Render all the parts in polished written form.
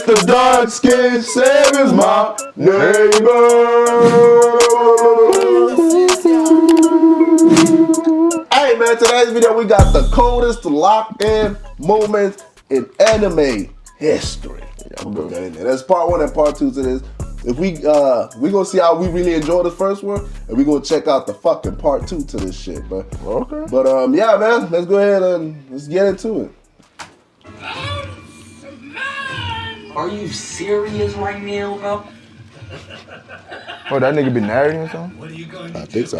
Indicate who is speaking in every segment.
Speaker 1: the dark skin Savior's my neighbor. Hey man, today's video we got the coldest lock-in moments in anime history. I'm gonna put that in there. That's part 1 and part 2 to this. If we gonna see how we really enjoy the first one, and we gonna check out the fucking part 2 to this shit, but
Speaker 2: okay.
Speaker 1: But yeah, man, let's go ahead and let's get into it.
Speaker 3: Are you serious right now, bro?
Speaker 2: Oh, that nigga be narrating or something?
Speaker 1: I think so.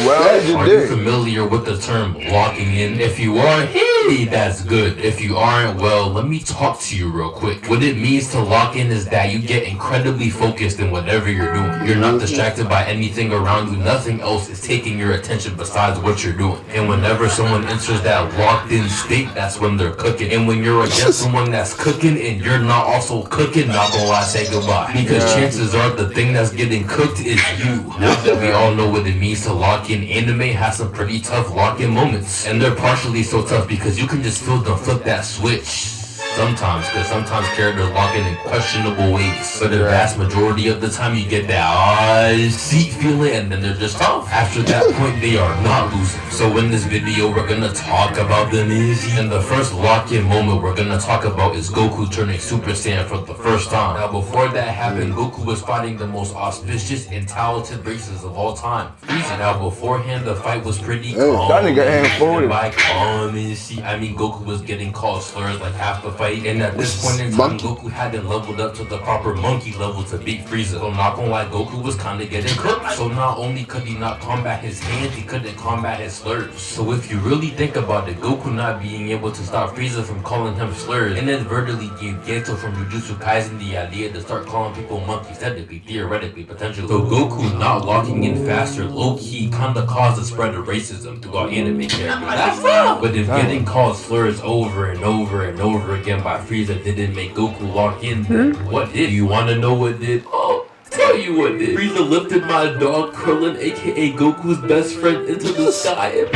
Speaker 2: Well,
Speaker 3: are you familiar with the term locking in? If you are, hey, that's good. If you aren't, well, let me talk to you real quick. What it means to lock in is that you get incredibly focused in whatever you're doing. You're not distracted by anything around you. Nothing else is taking your attention besides what you're doing. And whenever someone enters that locked in state, that's when they're cooking. And when you're against someone that's cooking and you're not also cooking, not gonna lie, say goodbye. Because chances are the thing that's getting cooked is you. Now that we all know what it means to lock in, anime has some pretty tough lock-in moments. And they're partially so tough because you can just feel them flip that switch. Sometimes, because sometimes characters lock in questionable ways. But the vast majority of the time you get that seat feeling and then they're just tough. After that point, they are not losing. So in this video, we're gonna talk about them easy. And the first lock-in moment we're gonna talk about is Goku turning Super Saiyan for the first time. Now before that happened, Goku was fighting the most auspicious and talented races of all time, Frieza. Now beforehand, the fight was pretty calm.
Speaker 2: That nigga hand forward.
Speaker 3: By calm and see, I mean Goku was getting called slurs like half the fight. And at this point in time, Goku hadn't leveled up to the proper monkey level to beat Frieza. So not gonna lie, Goku was kinda getting cooked. So not only could he not combat his hands, he couldn't combat his slurs. So if you really think about it, Goku not being able to stop Frieza from calling him slurs inadvertently gave Geto from Jujutsu Kaisen the idea to start calling people monkeys, technically, theoretically, potentially. So Goku not locking in faster, low-key, kinda caused the spread of racism throughout anime characters. That's tough! But if getting called slurs over and over and over again by Frieza didn't make Goku lock in, what did? You wanna know what did? Oh, tell you what did. Frieza lifted my dog Krillin, aka Goku's best friend, into the sky and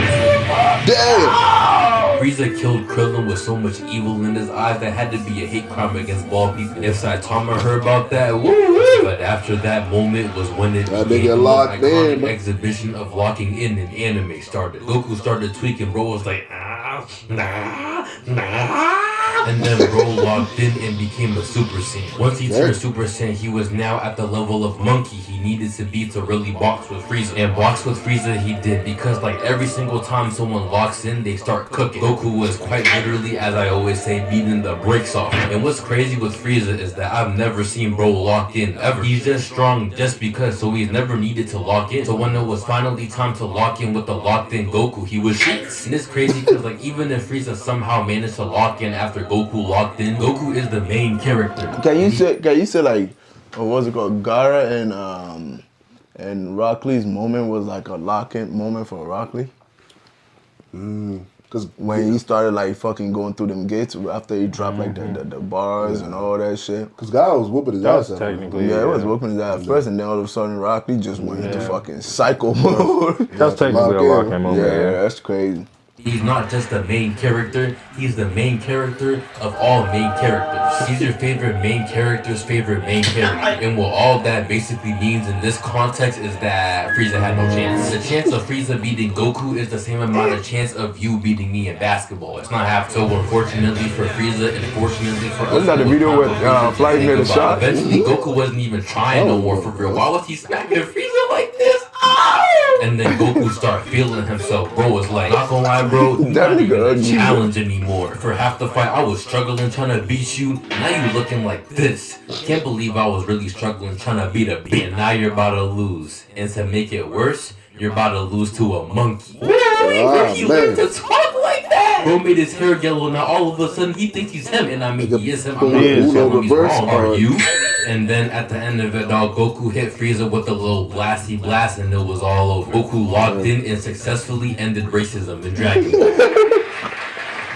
Speaker 1: damn!
Speaker 3: Frieza killed Krillin with so much evil in his eyes that had to be a hate crime against bald people. If Saitama heard about that, woo! But after that moment was when it became the most iconic exhibition of locking in anime started. Goku started tweaking, bro was like, and then bro locked in and became a Super Saiyan. Once he turned Super Saiyan, he was now at the level of monkey he needed to be to really box with Frieza. And box with Frieza he did, because like every single time someone locks in, they start cooking. Goku was quite literally, as I always say, beating the brakes off. And what's crazy with Frieza is that I've never seen bro locked in ever. He's just strong just because, so he's never needed to lock in. So when it was finally time to lock in with the locked in Goku, he was shit. And it's crazy because like even if Frieza somehow managed to lock in after Goku locked in, Goku is the main character.
Speaker 2: Can you say like, what was it called? Gara and Rock Lee's moment was like a lock-in moment for Rock Lee? Cause when he started like fucking going through them gates after he dropped like the bars and all that shit.
Speaker 1: Cause God was whooping his ass.
Speaker 2: Technically, it was whooping his ass first, and then all of a sudden Rock Lee just went into fucking psycho mode.
Speaker 4: That's technically a lock-in moment.
Speaker 2: Yeah, that's crazy.
Speaker 3: He's not just the main character, he's the main character of all main characters. He's your favorite main character's favorite main character. And what all that basically means in this context is that Frieza had no chance. The chance of Frieza beating Goku is the same amount of chance of you beating me in basketball. It's not half. So unfortunately for Frieza and fortunately for us,
Speaker 2: wasn't that the video with Flight made a shot?
Speaker 3: Eventually Goku wasn't even trying no more for real. Why was he smacking Frieza like this? And then Goku start feeling himself. Bro was like, not gonna lie, bro, you're not even a challenge anymore. For half the fight, I was struggling trying to beat you. Now you looking like this. Can't believe I was really struggling trying to beat a beat. And now you're about to lose. And to make it worse, you're about to lose to a monkey. Really? Where he learned to talk like that? Bro made his hair yellow. Now all of a sudden he thinks he's him. And I mean, he is him. I'm not saying he's wrong. Are you? And then at the end of it all, Goku hit Frieza with a little blasty blast and it was all over. Goku locked in and successfully ended racism in Dragon Ball.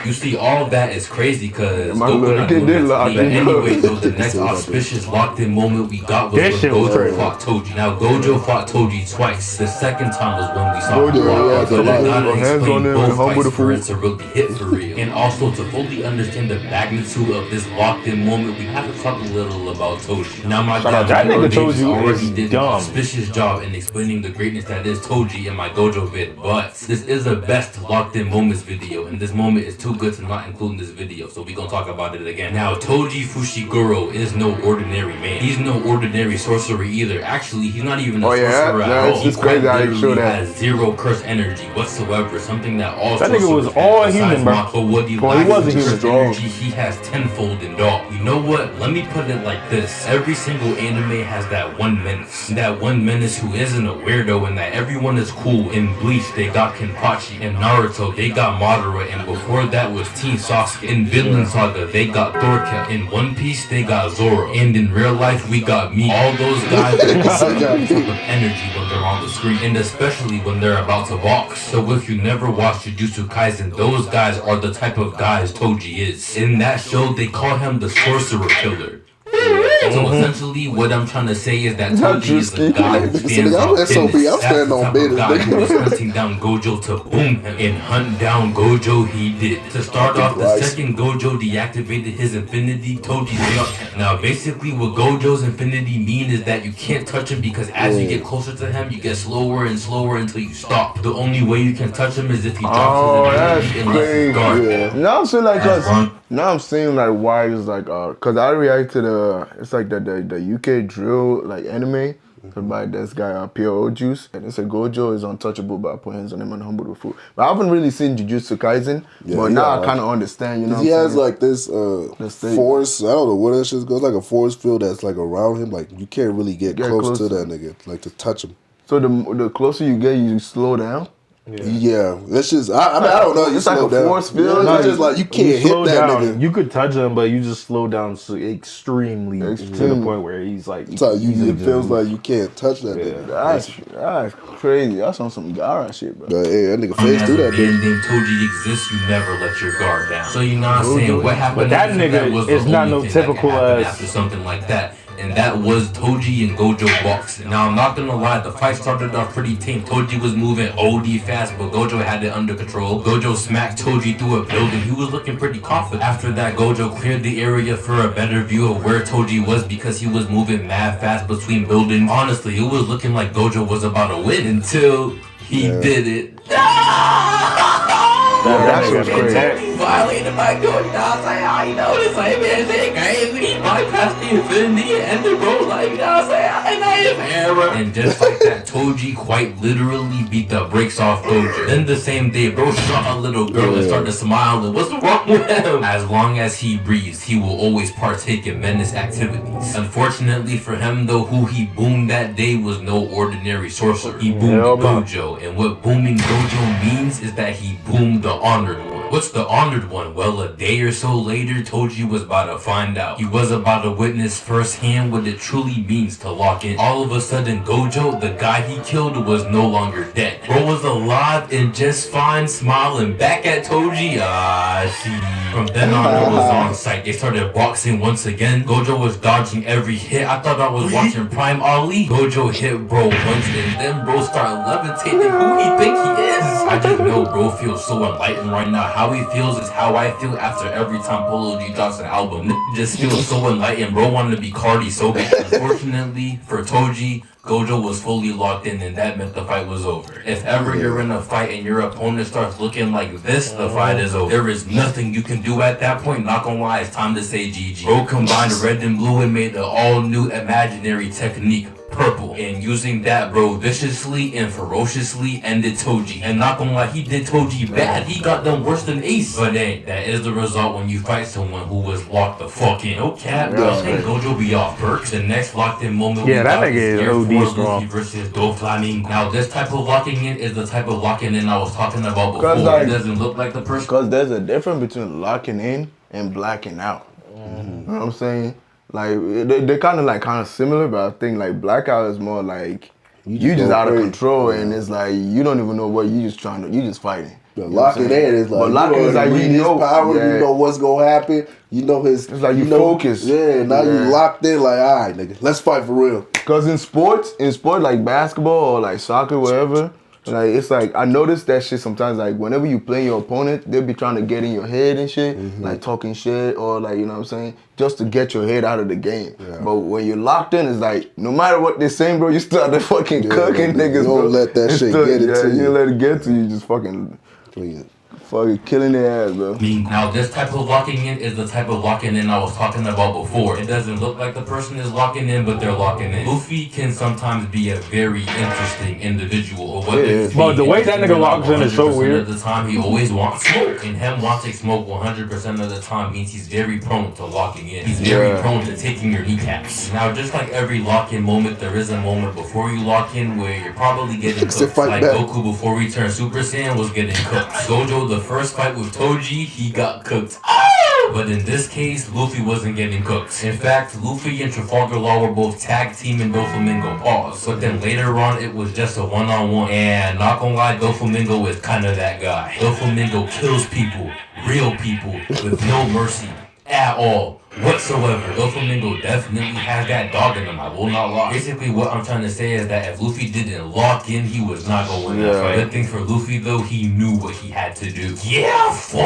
Speaker 3: You see, all of that is crazy because
Speaker 2: My
Speaker 3: Goku
Speaker 2: lord,
Speaker 3: not
Speaker 2: they
Speaker 3: doing
Speaker 2: did
Speaker 3: that
Speaker 2: lock
Speaker 3: to me. But
Speaker 2: him up.
Speaker 3: anyway, though, the next auspicious locked-in moment we got was
Speaker 4: That
Speaker 3: when
Speaker 4: shit was
Speaker 3: Gojo
Speaker 4: crazy.
Speaker 3: fought Toji. Now, Gojo fought Toji twice. The second time was when we saw him
Speaker 2: Gojo,
Speaker 3: lock
Speaker 1: yeah,
Speaker 3: up.
Speaker 1: the
Speaker 3: But I
Speaker 1: lock.
Speaker 3: gotta
Speaker 2: Put hands
Speaker 3: explain
Speaker 2: on him
Speaker 3: both
Speaker 2: and humble
Speaker 3: fights
Speaker 2: the
Speaker 3: for it
Speaker 2: fool.
Speaker 3: to really hit for real. And also, to fully understand the magnitude of this locked-in moment, we have to talk a little about Toji. Now, my
Speaker 2: Shout out
Speaker 3: guy,
Speaker 2: to
Speaker 4: That nigga
Speaker 3: Davis
Speaker 4: Toji
Speaker 3: already
Speaker 4: is
Speaker 3: did an
Speaker 4: dumb.
Speaker 3: auspicious job in explaining the greatness that is Toji in my Gojo vid, but this is a best locked-in moments video, and this moment is too good to not include in this video, so we gonna talk about it again. Now, Toji Fushiguro is no ordinary man. He's no ordinary sorcerer either. Actually, he's not even a sorcerer at all.
Speaker 2: It's
Speaker 3: He
Speaker 2: just
Speaker 3: quite
Speaker 2: crazy how you show
Speaker 3: literally
Speaker 2: that.
Speaker 3: has zero curse energy whatsoever, something that all
Speaker 4: That nigga was
Speaker 3: sorcerers
Speaker 4: all
Speaker 3: have,
Speaker 4: human,
Speaker 3: besides
Speaker 4: bro.
Speaker 3: Mach. But what he
Speaker 4: Well, he
Speaker 3: lacks
Speaker 4: wasn't
Speaker 3: in
Speaker 4: human.
Speaker 3: curse energy, he has tenfold in dog. You know what? Let me put it like this. Every single anime has that one menace. That one menace who isn't a weirdo, and that everyone is cool. In Bleach, they got Kenpachi. In Naruto, they got Madara. And before that was Teen Sasuke. In Vinland Saga, they got Thorkel. In One Piece, they got Zoro. And in real life, we got me. All those guys that got some type of energy when they're on the screen. And especially when they're about to box. So if you never watched Jujutsu Kaisen, those guys are the type of guys Toji is. In that show, they call him the Sorcerer Killer. So essentially, what I'm trying to say is that Toji is a guy who stands on business.
Speaker 1: SOB, I'm
Speaker 3: That's
Speaker 1: standing
Speaker 3: the
Speaker 1: on
Speaker 3: type of guy
Speaker 1: business,
Speaker 3: who was
Speaker 1: nigga.
Speaker 3: hunting down Gojo to boom him. And hunt down Gojo he did. To start off, the second Gojo deactivated his infinity, Toji jumped him. Now basically what Gojo's infinity mean is that you can't touch him because as you get closer to him, you get slower and slower until you stop. The only way you can touch him is if he drops his
Speaker 2: That's
Speaker 3: infinity and lets his guard down.
Speaker 2: Now I'm saying like,
Speaker 3: That's wrong.
Speaker 2: now I'm seeing like why it's like, cause I react to it's like the UK drill like anime. By this guy PO Juice, and it's a Gojo is untouchable by putting hands on him and humble the fool. But I haven't really seen Jujutsu Kaisen, but now I kind of understand. You know,
Speaker 1: he has like this
Speaker 2: state.
Speaker 1: force. I don't know what that shit goes like a force field that's like around him. Like you can't really get close to that nigga, like to touch him.
Speaker 2: So the closer you get, you slow down.
Speaker 1: Yeah, that's just. I mean, I don't know. You
Speaker 2: It's like
Speaker 1: slow
Speaker 2: a
Speaker 1: down.
Speaker 2: force field.
Speaker 1: It's just like you can't hit
Speaker 5: slow
Speaker 1: that
Speaker 5: down.
Speaker 1: nigga.
Speaker 5: You could touch him, but you just slow down so extremely to the point where he's like.
Speaker 1: So it feels like you can't touch that nigga.
Speaker 2: That's crazy. That's on some Gara shit, bro.
Speaker 1: But hey, that nigga face
Speaker 3: As
Speaker 1: through
Speaker 3: a
Speaker 1: that
Speaker 3: man
Speaker 1: bitch.
Speaker 3: named Toji exists, you never let your guard down. So you know what I'm saying? What happened?
Speaker 5: But that
Speaker 3: after
Speaker 5: nigga
Speaker 3: was the
Speaker 5: is not
Speaker 3: only
Speaker 5: no
Speaker 3: thing that could
Speaker 5: typical
Speaker 3: happen
Speaker 5: ass-
Speaker 3: after something like that. And that was Toji and Gojo boxing. Now I'm not gonna lie, the fight started off pretty tame. Toji was moving OD fast, but Gojo had it under control. Gojo smacked Toji through a building. He was looking pretty confident. After that, Gojo cleared the area for a better view of where Toji was because he was moving mad fast between buildings. Honestly, it was looking like Gojo was about to win until he did it.
Speaker 2: That shit was crazy.
Speaker 3: Violated my good now. Say, I know this, like, man, shit crazy. He bypassed the infinity and the bro, like, you know what I'm saying? I know it's error. And just like that, Toji quite literally beat the brakes off Gojo. Then the same day, bro shot a little girl and started smiling. What's wrong with him? As long as he breathes, he will always partake in menace activities. Unfortunately for him, though, who he boomed that day was no ordinary sorcerer. He boomed Gojo. And what booming Gojo means is that he boomed the honored one. What's the honored one? Well, a day or so later, Toji was about to find out. He was about to witness firsthand what it truly means to lock in. All of a sudden, Gojo, the guy he killed, was no longer dead. Bro was alive and just fine, smiling back at Toji. From then on, it was on sight. They started boxing once again. Gojo was dodging every hit. I thought I was watching Prime Ali. Gojo hit bro once and then bro started levitating. Who he think he is? I just know bro feels so enlightened right now. How he feels is how I feel after every time Polo G drops an album. Just feels so enlightened. Bro wanted to be Cardi so bad. Unfortunately for Toji, Gojo was fully locked in and that meant the fight was over. If ever you're in a fight and your opponent starts looking like this, the fight is over. There is nothing you can do at that point. Not gonna lie, it's time to say GG. Bro combined red and blue and made the all new imaginary technique. Purple, and using that, bro viciously and ferociously ended Toji. And not gonna lie, he did Toji bad. He got them worse than Ace. But hey, that is the result when you fight someone who was locked the fuck in. No cap, bro. Hey, Gojo be off perks. The next locked in moment,
Speaker 5: Yeah,
Speaker 3: we
Speaker 5: that
Speaker 3: got
Speaker 5: nigga
Speaker 3: is
Speaker 5: is
Speaker 3: Air
Speaker 5: OD
Speaker 3: Force
Speaker 5: strong.
Speaker 3: Luffy versus Doflamingo. Now, this type of locking in is the type of locking in I was talking about before.
Speaker 2: Like,
Speaker 3: it doesn't look like the person.
Speaker 2: Because there's a difference between locking in and blacking out. You know what I'm saying? Like they're kind of similar, but I think like blackout is more like you just out of control, and it's like you don't even know what you just fighting.
Speaker 1: But locking in is like,
Speaker 2: but locking is like
Speaker 1: his power.
Speaker 2: yeah.
Speaker 1: You know what's gonna happen. You know his.
Speaker 2: It's like you
Speaker 1: know,
Speaker 2: focus.
Speaker 1: Yeah, now you locked in. Like, all right, nigga, let's fight for real.
Speaker 2: Cause in sport like basketball or like soccer, whatever, like it's like I noticed that shit sometimes. Like whenever you play your opponent, they'll be trying to get in your head and shit, like talking shit or like you know what I'm saying, just to get your head out of the game. Yeah. But when you're locked in, it's like no matter what they're saying, bro, you start to fucking cooking niggas.
Speaker 1: You don't
Speaker 2: bro.
Speaker 1: let that shit get into you.
Speaker 2: You don't let it get to you. Just fucking clean. Fucking killing their ass, bro.
Speaker 3: Now, this type of locking in is the type of locking in I was talking about before. It doesn't look like the person is locking in, but they're locking in. Luffy can sometimes be a very interesting individual.
Speaker 5: But the way that nigga locks in is so weird.
Speaker 3: Of the time, he always wants smoke, and him wanting smoke 100% of the time means he's very prone to locking in. He's very prone to taking your kneecaps. Now, just like every lock-in moment, there is a moment before you lock in where you're probably getting cooked. Like Goku before he turned Super Saiyan was getting cooked. Gojo, the first fight with Toji, he got cooked. But in this case, Luffy wasn't getting cooked. In fact, Luffy and Trafalgar Law were both tag teaming Doflamingo. Pause. But then later on, it was just a one-on-one. And not gonna lie, Doflamingo is kind of that guy. Doflamingo kills people, real people, with no mercy at all. Whatsoever. Doflamingo definitely has that dog in him, I will not lie. Basically what I'm trying to say is that if Luffy didn't lock in, he was not going to win that fight. Good thing for Luffy though, he knew what he had to do. Yeah, 4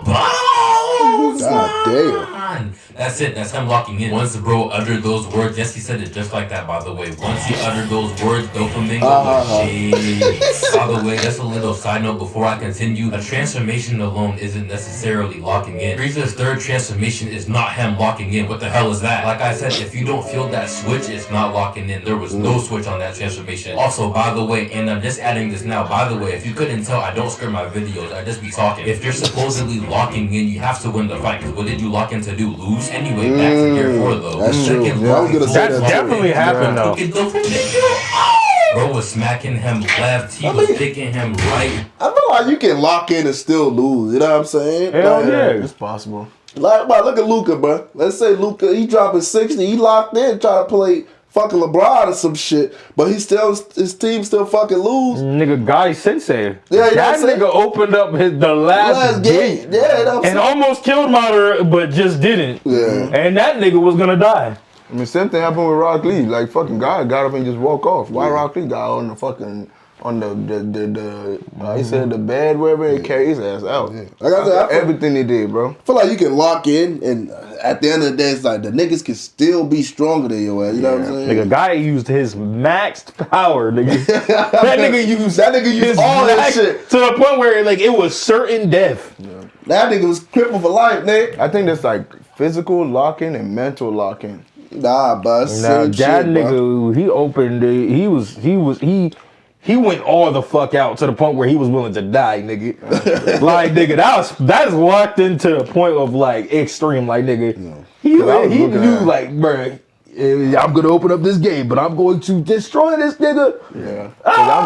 Speaker 3: balls!
Speaker 1: God damn.
Speaker 3: That's it, that's him locking in. Once the bro uttered those words, yes he said it just like that by the way. Once he uttered those words, Doflamingo was shit. By the way, just a little side note before I continue. A transformation alone isn't necessarily locking in. Frieza's third transformation is not him locking in. What the hell is that? Like I said, if you don't feel that switch, it's not locking in. There was no switch on that transformation. Also, by the way, and I'm just adding this now, by the way, if you couldn't tell, I don't script my videos, I just be talking. If you're supposedly locking in, you have to win the fight, because what did you lock in to do? Lose? Anyway, back to Gear 4 though.
Speaker 1: That's true.
Speaker 5: That definitely happened though.
Speaker 3: Bro was smacking him left, he was kicking him right.
Speaker 1: I feel like you can lock in and still lose, you know what I'm saying?
Speaker 5: Hell yeah.
Speaker 2: It's possible.
Speaker 1: Like, bro, look at Luka, bro. Let's say Luka, he dropping 60, he locked in, trying to play fucking LeBron or some shit, but his team still fucking lose.
Speaker 5: Nigga, Guy Sensei.
Speaker 1: Yeah,
Speaker 5: that nigga opened up the last gate.
Speaker 1: Yeah,
Speaker 5: and almost killed Madara, but just didn't.
Speaker 1: Yeah.
Speaker 5: And that nigga was gonna die.
Speaker 2: I mean, same thing happened with Rock Lee. Like, fucking guy got up and just walk off. Why Rock Lee got on the fucking, on he said the bed, wherever, and carry his ass out. Yeah.
Speaker 1: Like I said,
Speaker 2: everything he did, bro.
Speaker 1: I feel like you can lock in, and at the end of the day, it's like the niggas can still be stronger than your ass. You know what I'm saying?
Speaker 5: Nigga, Guy used his maxed power, nigga. that nigga used
Speaker 1: all that shit
Speaker 5: to the point where like it was certain death.
Speaker 2: Yeah.
Speaker 1: That nigga was crippled for life, nigga.
Speaker 2: I think that's like physical locking and mental locking.
Speaker 1: Nah, but
Speaker 5: now that
Speaker 1: shit,
Speaker 5: nigga,
Speaker 1: bro.
Speaker 5: he opened it. He went all the fuck out to the point where he was willing to die, nigga. Like, nigga, that's locked into the point of like extreme, like, nigga. No. He knew, like, bruh, I'm gonna open up this game, but I'm going to destroy this nigga.
Speaker 2: Yeah,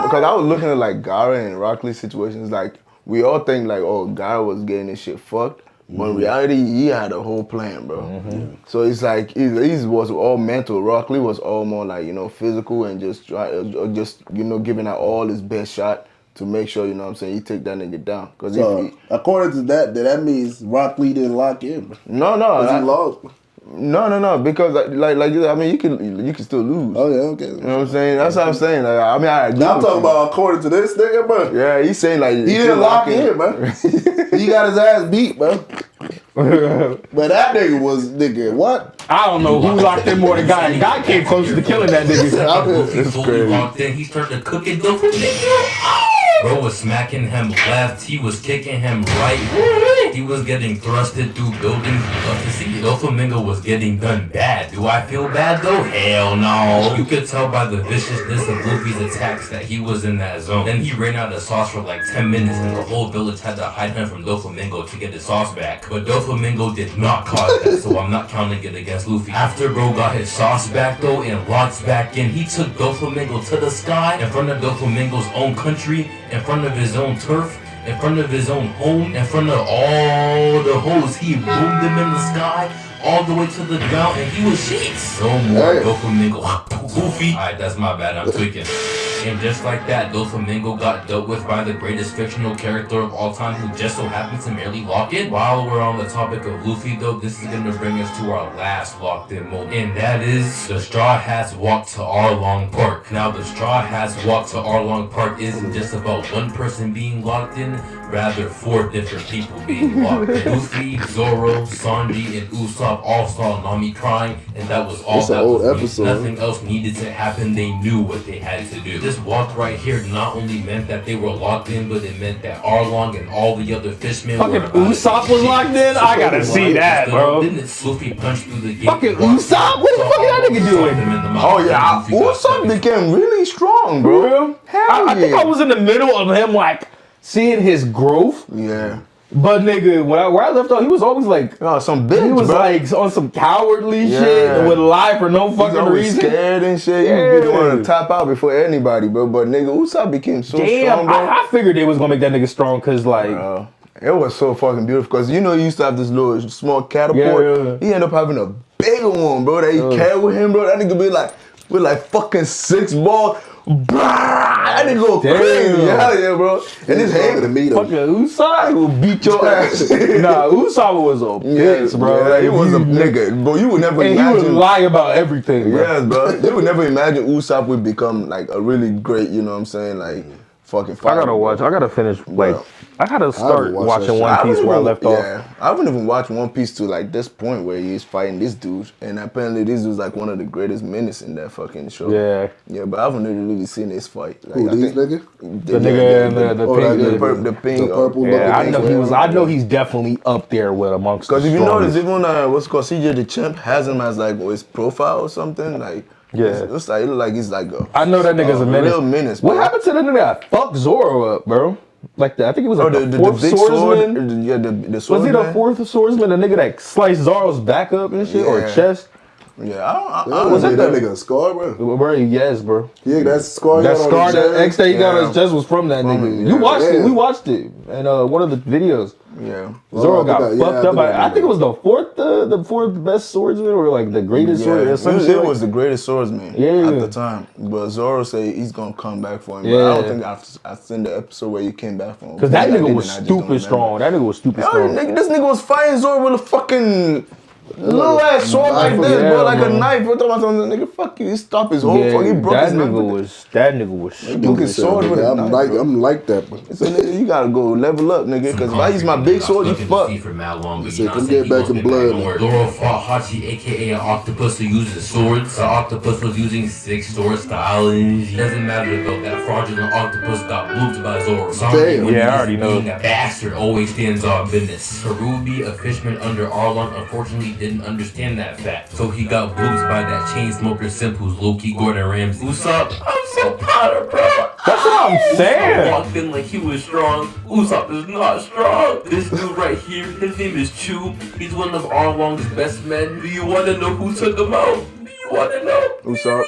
Speaker 2: because I was looking at like Gara and Rock Lee situations. Like, we all think like, oh, Gara was getting this shit fucked. But in reality, he had a whole plan, bro. So it's like he was all mental. Rock Lee was all more like, you know, physical and just giving out all his best shot to make sure, you know what I'm saying, he take that nigga down. Cause
Speaker 1: so according to that means Rock Lee didn't lock in, bro.
Speaker 2: No,
Speaker 1: he lost.
Speaker 2: No, because like I mean, you can still lose.
Speaker 1: Oh yeah, okay.
Speaker 2: You know what I'm saying? That's what I'm saying. Like, I mean, I'm
Speaker 1: talking about according to this nigga, bro.
Speaker 2: Yeah, he's saying like
Speaker 1: he didn't lock in, bro. He got his ass beat, bro. But that nigga was what?
Speaker 5: I don't know who locked in more than Guy. Guy came close to killing that nigga.
Speaker 3: He fully locked in. He started cooking Bro was smacking him left. He was kicking him right. He was getting thrusted through buildings. Love to see it. Doflamingo was getting done bad. Do I feel bad though? Hell no. You could tell by the viciousness of Luffy's attacks that he was in that zone. Then he ran out of sauce for like 10 minutes and the whole village had to hide him from Doflamingo to get his sauce back. But Doflamingo did not cause that, so I'm not counting it against Luffy. After bro got his sauce back though and locked back in, he took Doflamingo to the sky in front of Doflamingo's own country, in front of his own turf, in front of his own home, in front of all the hoes. He boomed them in the sky all the way to the ground and he was shit. No more Doflamingo. Goofy. Alright, that's my bad, I'm tweaking. And just like that, Doflamingo got dealt with by the greatest fictional character of all time who just so happens to merely lock in. While we're on the topic of Luffy though, this is gonna bring us to our last locked in moment. And that is the Straw Hats walk to Arlong Park. Now the Straw Hats walk to Arlong Park isn't just about one person being locked in, rather 4 different people being locked in. Luffy, Zoro, Sanji, and Usopp all saw Nami crying, and that was all that was needed. Nothing else needed to happen. They knew what they had to do. This walk right here not only meant that they were locked in, but it meant that Arlong and all the other fishmen
Speaker 5: fucking Usopp was locked in? I gotta see that, bro.
Speaker 3: Didn't Luffy punch through the gate?
Speaker 5: Fucking Usopp? What the fuck is that nigga doing?
Speaker 2: Oh yeah, Usopp became really strong, bro. Hell
Speaker 5: I think I was in the middle of him, like, seeing his growth.
Speaker 2: Yeah.
Speaker 5: But nigga, where I left off, he was always like,
Speaker 2: some bitch,
Speaker 5: he was
Speaker 2: bro.
Speaker 5: like on some cowardly shit and would lie for no fucking reason.
Speaker 2: Scared and shit. Yeah. You want to tap out before anybody, bro. But nigga, Usopp became so strong, bro.
Speaker 5: I figured they was gonna make that nigga strong, cause like,
Speaker 2: it was so fucking beautiful. Cause you know, he used to have this little small catapult.
Speaker 5: Yeah.
Speaker 2: He ended up having a bigger one, bro. That he carried with him, bro. That nigga be like with like fucking 6 balls. That nigga go crazy. Yeah, bro. And his hand to meet him.
Speaker 5: Fucking Usopp will beat your ass. Nah, Usopp was a bitch, bro.
Speaker 2: Yeah, he was a nigga, bro. You would never imagine.
Speaker 5: He would lie about everything, bro.
Speaker 2: Yes, bro. You would never imagine Usopp would become like a really great, you know what I'm saying, like fucking fighter.
Speaker 5: I gotta watch. I gotta finish. Like, I gotta start watching One Piece where I left off.
Speaker 2: Yeah, I haven't even watched One Piece to like this point where he's fighting this dude, and apparently this dude's like one of the greatest menace in that fucking show. Yeah, but I haven't really seen this fight. Like,
Speaker 1: who these nigga?
Speaker 5: The nigga and
Speaker 2: the pink,
Speaker 1: purple.
Speaker 5: Yeah, I know he was. I know he's definitely up there with amongst.
Speaker 2: Because if you notice, even what's called CJ the Champ has him as like his profile or something like.
Speaker 5: Yeah,
Speaker 2: it's like it look like he's like a.
Speaker 5: I know that nigga's a menace.
Speaker 2: Real menace. Bro.
Speaker 5: What happened to that nigga that fucked Zoro up, bro? Like I think it was like the 4th
Speaker 2: big
Speaker 5: swordsman.
Speaker 2: Sword, yeah, the swordsman.
Speaker 5: Was he the 4th swordsman? The nigga that sliced Zoro's back up and shit, or chest?
Speaker 2: Yeah, I don't
Speaker 1: was that nigga a scar, bro?
Speaker 5: Bro, yes, bro.
Speaker 1: Yeah, that scar.
Speaker 5: That scar, that X that he got on his chest was from that nigga. You watched it. We watched it, and one of the videos.
Speaker 2: Yeah,
Speaker 5: Zoro got fucked up. I think it was the 4th best swordsman, or like the greatest swordsman.
Speaker 2: It was the greatest swordsman at the time. But Zoro said he's gonna come back for him. But I don't think I've seen the episode where he came back for him.
Speaker 5: Because that nigga was stupid strong. That nigga was stupid strong.
Speaker 2: This nigga was fighting Zoro with a fucking little ass sword like this, bro, like a knife. We're talking about something, nigga. Fuck you. He stopped his whole fuck. He broke his knife.
Speaker 5: That nigga was stupid.
Speaker 2: Sword with a knife,
Speaker 1: I'm like that, bro.
Speaker 2: So nigga, you gotta go level up, nigga. Because if I use my big sword, you fuck.
Speaker 1: So come get back in blood.
Speaker 3: Zoro fought Hachi, aka an octopus who uses swords. The octopus was using 6 sword styles. It doesn't matter though, that fraudulent octopus got blooped by Zoro.
Speaker 1: Damn.
Speaker 5: Yeah, I already know.
Speaker 3: Being a bastard always stands on business. Karubi, a fishman under Arlong, unfortunately didn't understand that fact. So he got blooped by that chain smoker simp who's low-key Gordon Ramsay. Usopp, I'm so proud of bro.
Speaker 5: That's what I'm saying.
Speaker 3: Walked in like he was strong. Usopp is not strong. This dude right here, his name is Chu. He's one of Arlong's best men. Do you want to know who took him out? Do you want to know?
Speaker 2: Usopp.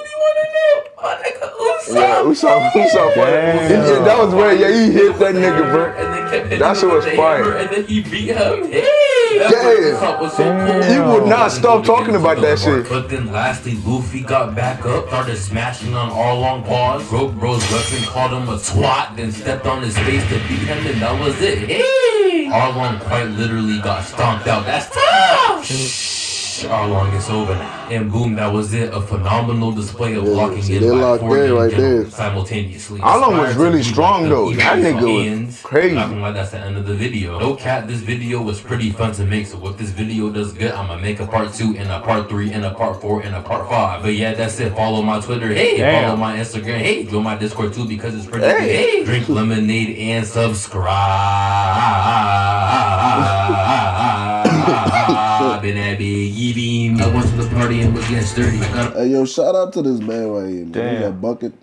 Speaker 3: My nigga Usopp.
Speaker 2: Yeah, Usopp. Yeah, that was where he hit that nigga, bro.
Speaker 3: And then kept hitting
Speaker 2: that shit was fire.
Speaker 3: And then he beat him. Hey!
Speaker 2: Damn.
Speaker 3: Was so cool.
Speaker 2: He would not stop talking about that shit.
Speaker 3: But then lastly, Luffy got back up, started smashing on Arlong paws, broke bro's weapon, called him a twat, then stepped on his face to beat him, and that was it. Hey! Arlong quite literally got stomped out. That's tough! Arlong, it's over now. And boom, that was it. A phenomenal display of locking in by 4 ninjas simultaneously.
Speaker 2: Arlong was really strong though. That nigga was crazy.
Speaker 3: Not gonna lie, that's the end of the video. No cap, this video was pretty fun to make. So if this video does good, I'm gonna make a part 2 and a part 3 and a part 4 and a part 5. But yeah, that's it. Follow my Twitter. Hey, follow my Instagram. Hey, join my Discord too because it's pretty good. Hey, drink lemonade and subscribe. I went to the party and was getting sturdy.
Speaker 1: Hey, yo, shout out to this man right here, man.
Speaker 5: Damn.
Speaker 1: He got Bucket.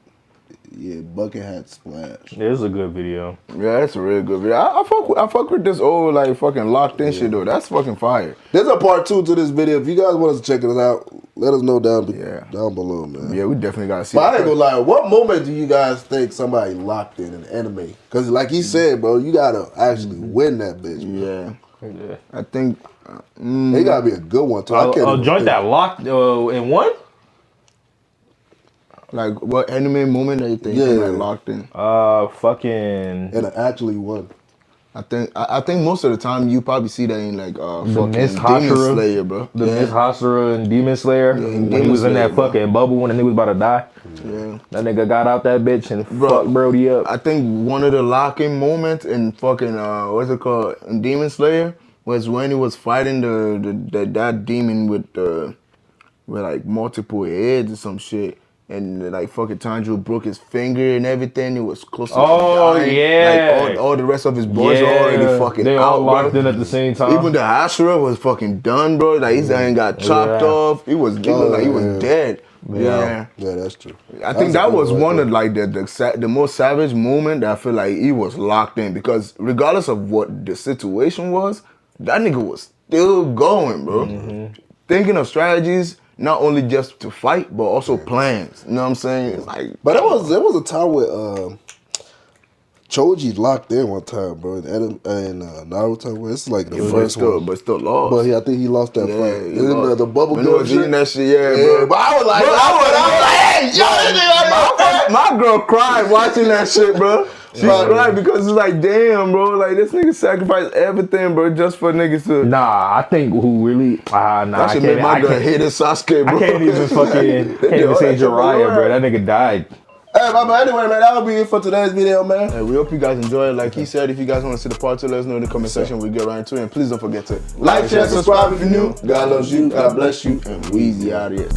Speaker 1: Yeah, Bucket Hat Splash.
Speaker 5: Yeah, it's a good video.
Speaker 2: Yeah, that's a real good video. I fuck with this old like fucking locked in shit though. That's fucking fire.
Speaker 1: There's a part 2 to this video. If you guys want us to check it out, let us know down below, man.
Speaker 2: Yeah, we definitely gotta see.
Speaker 1: But I ain't gonna lie. What moment do you guys think somebody locked in an anime? Because like he said, bro, you gotta actually win that bitch.
Speaker 2: Yeah.
Speaker 5: Yeah.
Speaker 2: I think
Speaker 1: it gotta be a good one too.
Speaker 5: A joint that locked in one?
Speaker 2: Like what anime moment that you think
Speaker 1: Yeah.
Speaker 2: like locked in?
Speaker 5: Fucking.
Speaker 1: And I actually won.
Speaker 2: I think most of the time you probably see that in like
Speaker 5: The
Speaker 2: fucking
Speaker 5: Miss
Speaker 2: Demon
Speaker 5: Hashira.
Speaker 2: Slayer, bro.
Speaker 5: The Miss Hashira and Demon Slayer. When he
Speaker 2: Demon
Speaker 5: was in
Speaker 2: Slayer,
Speaker 5: that
Speaker 2: bro.
Speaker 5: fucking bubble when the nigga was about to die.
Speaker 2: Yeah.
Speaker 5: That nigga got out that bitch and
Speaker 2: Bro,
Speaker 5: fucked Brody up.
Speaker 2: I think one of the locking moments in fucking what's it called in Demon Slayer was when he was fighting that demon with like multiple heads or some shit. And like fucking Tanjiro broke his finger and everything. It was close to dying.
Speaker 5: yeah.
Speaker 2: Like all the rest of his boys are already fucking
Speaker 5: they
Speaker 2: out,
Speaker 5: all locked
Speaker 2: bro.
Speaker 5: in at the same time.
Speaker 2: Even the Hashira was fucking done, bro. Like his hand got chopped off. He was looked like he was dead. Yeah.
Speaker 1: Yeah, that's true.
Speaker 2: I think that was one of like the most savage moment that I feel like he was locked in because regardless of what the situation was, that nigga was still going, bro. Thinking of strategies, not only just to fight, but also plans. You know what I'm saying? It's like,
Speaker 1: But there was a time where Toji locked in one time, bro, in Naruto. Where it's like the first one.
Speaker 2: but still lost.
Speaker 1: But I think he lost that fight.
Speaker 2: he
Speaker 1: Then
Speaker 2: lost.
Speaker 1: the bubble
Speaker 2: When he
Speaker 1: gum
Speaker 2: was
Speaker 1: shit.
Speaker 2: eating that shit, yeah,
Speaker 1: Yeah,
Speaker 2: bro.
Speaker 1: but I was like,
Speaker 2: Bro, hey, yo, this nigga, my girl cried watching that shit, bro. She cried because it's like, damn, bro, like this nigga sacrificed everything, bro, just for niggas to.
Speaker 5: Nah, I think who really
Speaker 2: That
Speaker 5: I
Speaker 2: should
Speaker 5: can't.
Speaker 2: make my
Speaker 5: I
Speaker 2: girl
Speaker 5: can't,
Speaker 2: hate Sasuke, bro.
Speaker 5: I can't even fucking can't even say Jiraiya, bro. That nigga died.
Speaker 1: Hey, but anyway, man, that'll be it for today's video, man.
Speaker 2: And we hope you guys enjoy it. Like he said, if you guys want to see the part 2, let us know in the comment section. We'll get right into it. And please don't forget to
Speaker 1: Like, share, subscribe if you're new. God loves you. God bless you.
Speaker 2: and Weezy out of here.